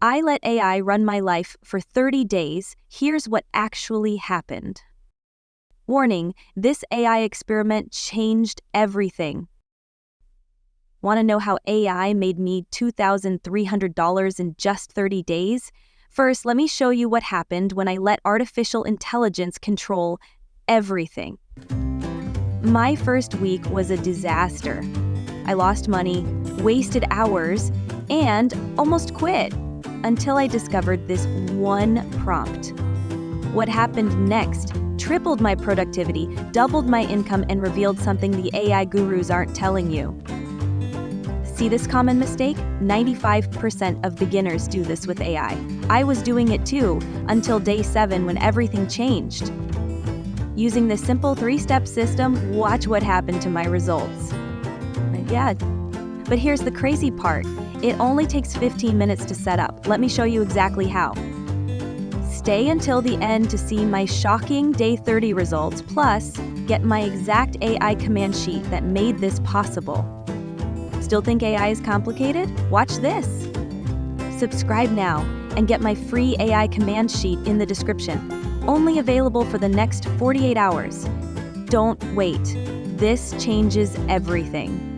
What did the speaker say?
I let AI run my life for 30 days. Here's what actually happened. Warning, this AI experiment changed everything. Want to know how AI made me $2,300 in just 30 days? First, let me show you what happened when I let artificial intelligence control everything. My first week was a disaster. I lost money, wasted hours, and almost quit until I discovered this one prompt. What happened next tripled my productivity, doubled my income, and revealed something the AI gurus aren't telling you. See this common mistake? 95% of beginners do this with AI. I was doing it too, until day 7 when everything changed. Using this simple 3-step system, watch what happened to my results. Yeah, but here's the crazy part. It only takes 15 minutes to set up. Let me show you exactly how. Stay until the end to see my shocking day 30 results, plus get my exact AI command sheet that made this possible. Still think AI is complicated? Watch this. Subscribe now and get my free AI command sheet in the description. Only available for the next 48 hours. Don't wait. This changes everything.